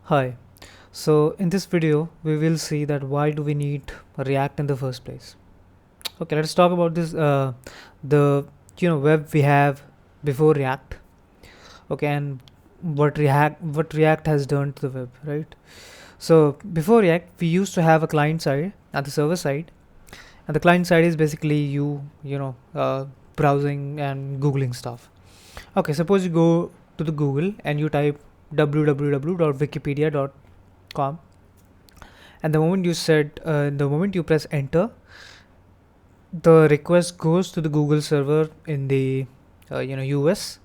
Hi. So in this video, we will see that why do we need React in the first place. Okay, let's talk about this. The web we have before React. Okay, and what React has done to the web, right? So before React, we used to have a client side and the server side, and the client side is basically browsing and googling stuff. Okay, suppose you go to the Google and you type www.wikipedia.com, and the moment you press enter, the request goes to the Google server in the US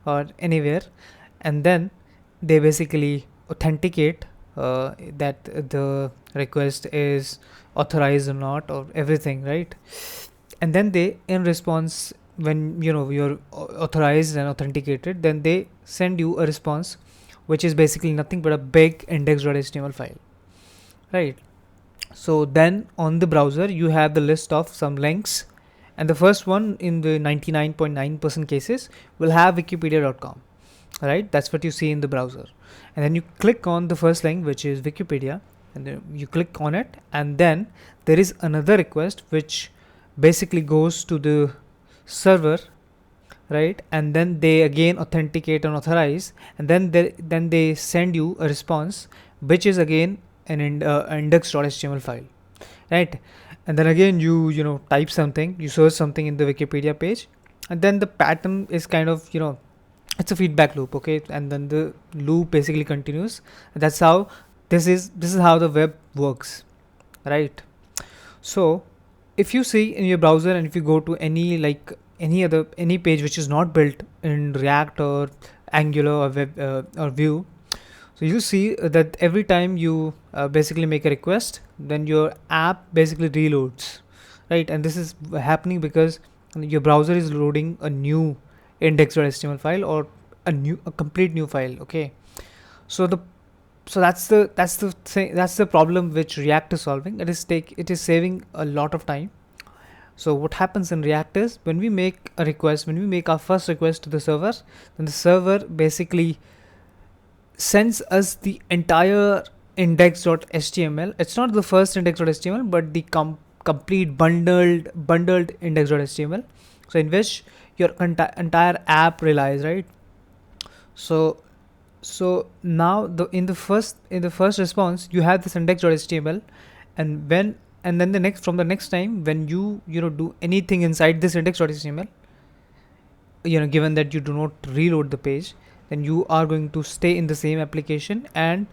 or anywhere, and then they basically authenticate that the request is authorized or not, or everything, right? And then they, in response, when you're authorized and authenticated, then they send you a response, which is basically nothing but a big index.html file, right? So then on the browser you have the list of some links, and the first one in the 99.9% cases will have wikipedia.com, right? That's what you see in the browser. And then you click on the first link, which is Wikipedia, and then you click on it, and then there is another request which basically goes to the server, right? And then they again authenticate and authorize, and then they send you a response, which is again an index.html file, right? And then again you type something, you search something in the Wikipedia page, and then the pattern is kind of it's a feedback loop, okay? And then the loop basically continues. That's how this is how the web works, right? So if you see in your browser, and if you go to any page which is not built in React or Angular or web or Vue, so you see that every time you basically make a request, then your app basically reloads, right? And this is happening because your browser is loading a new index.html file, or a complete new file, okay? So the so that's the problem which React is solving. It is saving a lot of time. So what happens in React is, when we make a request, when we make our first request to the server, then the server basically sends us the entire index.html. It's not the first index.html, but the complete bundled index.html, so in which your entire app relies, right? So so now in the first response you have this index.html, and then the next time when you do anything inside this index.html, given that you do not reload the page, then you are going to stay in the same application, and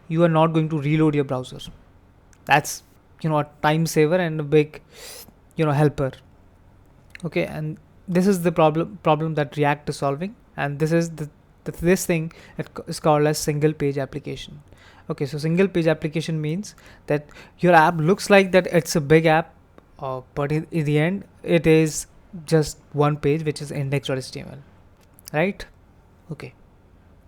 you are not going to reload your browser. That's a time saver and a big helper, okay? And this is the problem that React is solving, and this is this thing that is called as single page application. Okay, so single page application means that your app looks like that it's a big app, but in the end it is just one page, which is index.html, right? Okay.